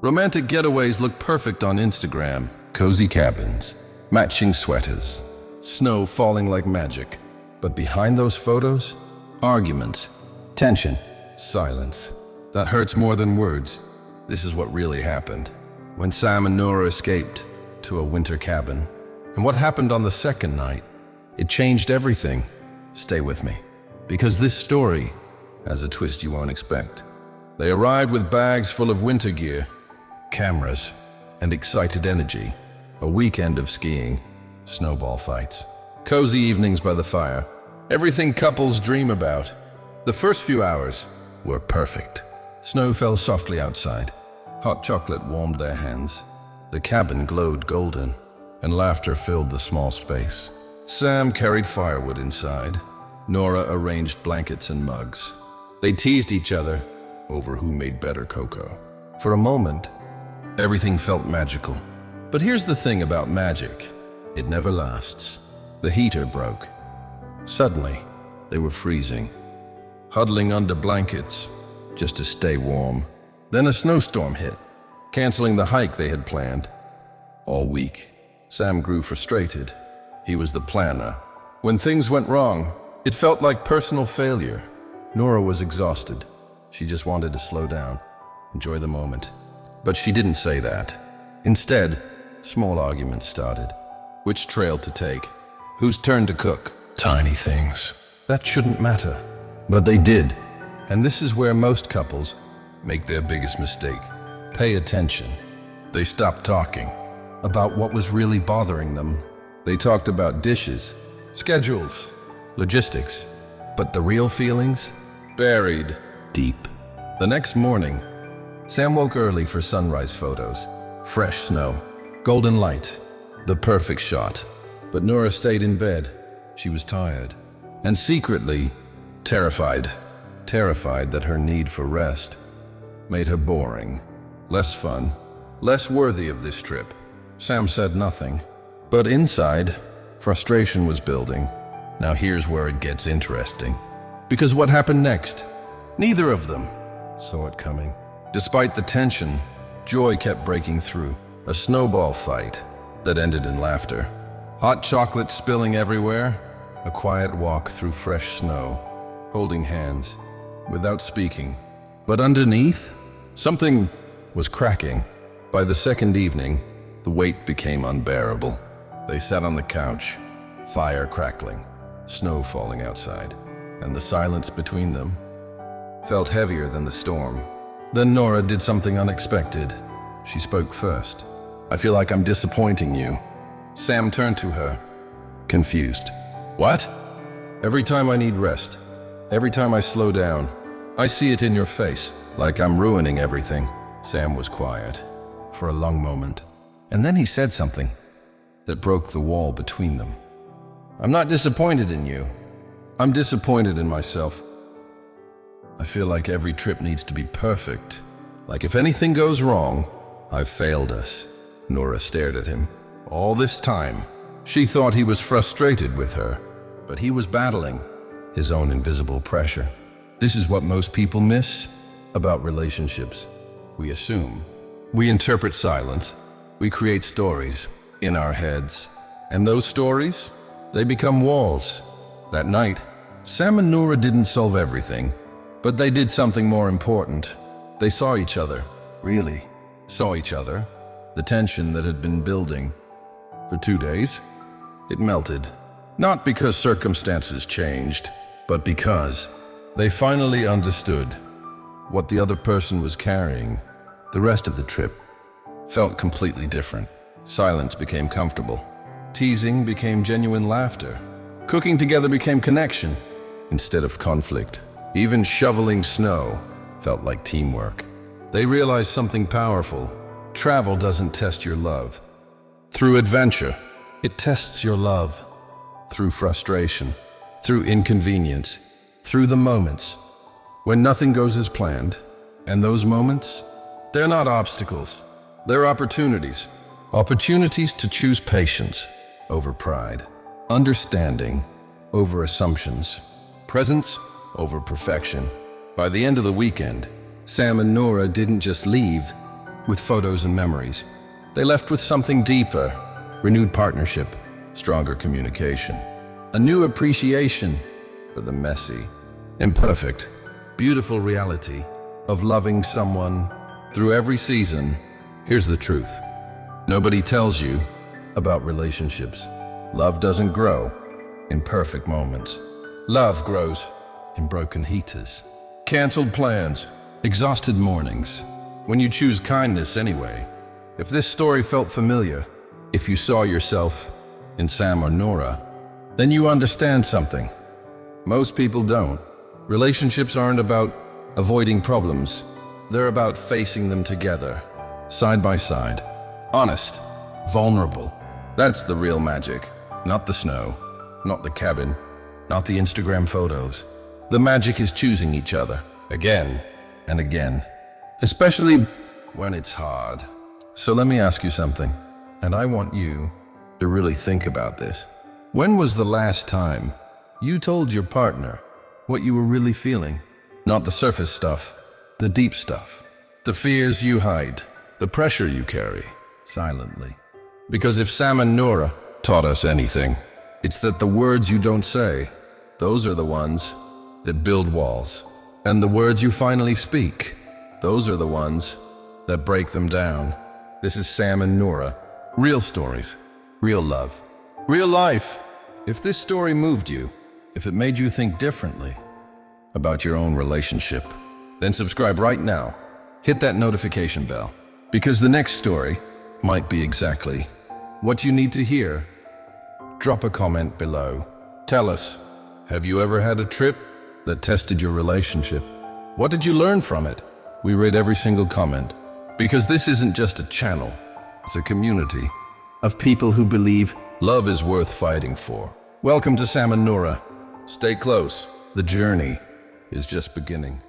Romantic getaways look perfect on Instagram. Cozy cabins, matching sweaters, snow falling like magic. But behind those photos, arguments, tension, silence. That hurts more than words. This is what really happened when Sam and Noora escaped to a winter cabin. And what happened on the second night? It changed everything. Stay with me, because this story has a twist you won't expect. They arrived with bags full of winter gear, cameras, and excited energy. A weekend of skiing, snowball fights, cozy evenings by the fire. Everything couples dream about. The first few hours were perfect. Snow fell softly outside. Hot chocolate warmed their hands. The cabin glowed golden, and laughter filled the small space. Sam carried firewood inside. Noora arranged blankets and mugs. They teased each other over who made better cocoa. For a moment, everything felt magical. But here's the thing about magic. It never lasts. The heater broke. Suddenly, they were freezing, huddling under blankets just to stay warm. Then a snowstorm hit, canceling the hike they had planned all week. Sam grew frustrated. He was the planner. When things went wrong, it felt like personal failure. Noora was exhausted. She just wanted to slow down, enjoy the moment. But she didn't say that. Instead, small arguments started. Which trail to take? Whose turn to cook? Tiny things. That shouldn't matter. But they did. And this is where most couples make their biggest mistake. Pay attention. They stopped talking about what was really bothering them. They talked about dishes, schedules, logistics. But the real feelings? Buried deep. The next morning, Sam woke early for sunrise photos. Fresh snow, golden light, the perfect shot. But Noora stayed in bed. She was tired and secretly terrified. Terrified that her need for rest made her boring, less fun, less worthy of this trip. Sam said nothing, but inside, frustration was building. Now here's where it gets interesting. Because what happened next? Neither of them saw it coming. Despite the tension, joy kept breaking through. A snowball fight that ended in laughter. Hot chocolate spilling everywhere. A quiet walk through fresh snow, holding hands, without speaking. But underneath, something was cracking. By the second evening, the weight became unbearable. They sat on the couch, fire crackling, snow falling outside, and the silence between them felt heavier than the storm. Then Noora did something unexpected. She spoke first. "I feel like I'm disappointing you." Sam turned to her, confused. "What?" "Every time I need rest, every time I slow down, I see it in your face, like I'm ruining everything." Sam was quiet for a long moment, and then he said something that broke the wall between them. "I'm not disappointed in you. I'm disappointed in myself. I feel like every trip needs to be perfect. Like if anything goes wrong, I've failed us." Noora stared at him. All this time, she thought he was frustrated with her, but he was battling his own invisible pressure. This is what most people miss about relationships. We assume. We interpret silence. We create stories in our heads. And those stories, they become walls. That night, Sam and Noora didn't solve everything, but they did something more important. They saw each other, really saw each other. The tension that had been building for 2 days, it melted. Not because circumstances changed, but because they finally understood what the other person was carrying. The rest of the trip felt completely different. Silence became comfortable. Teasing became genuine laughter. Cooking together became connection instead of conflict. Even shoveling snow felt like teamwork. They realized something powerful. Travel doesn't test your love through adventure. It tests your love through frustration, through inconvenience, through the moments when nothing goes as planned. And those moments, they're not obstacles. They're opportunities. Opportunities to choose patience over pride, understanding over assumptions, presence over perfection. By the end of the weekend, Sam and Noora didn't just leave, with photos and memories. They left with something deeper, renewed partnership, stronger communication, a new appreciation for the messy, imperfect, beautiful reality of loving someone through every season. Here's the truth. Nobody tells you about relationships. Love doesn't grow in perfect moments. Love grows in broken heaters, canceled plans, exhausted mornings, when you choose kindness anyway. If this story felt familiar, if you saw yourself in Sam or Noora, then you understand something. Most people don't. Relationships aren't about avoiding problems. They're about facing them together, side by side, honest, vulnerable. That's the real magic, not the snow, not the cabin, not the Instagram photos. The magic is choosing each other again and again, especially when it's hard. So let me ask you something, and I want you to really think about this. When was the last time you told your partner what you were really feeling? Not the surface stuff, the deep stuff, the fears you hide, the pressure you carry silently. Because if Sam and Noora taught us anything, it's that the words you don't say, those are the ones that build walls. And the words you finally speak, those are the ones that break them down. This is Sam and Noora. Real stories, real love, real life. If this story moved you, if it made you think differently about your own relationship, then subscribe right now. Hit that notification bell, because the next story might be exactly what you need to hear. Drop a comment below. Tell us, have you ever had a trip that tested your relationship? What did you learn from it? We read every single comment, because this isn't just a channel, it's a community of people who believe love is worth fighting for. Welcome to Sam and Noora. Stay close, the journey is just beginning.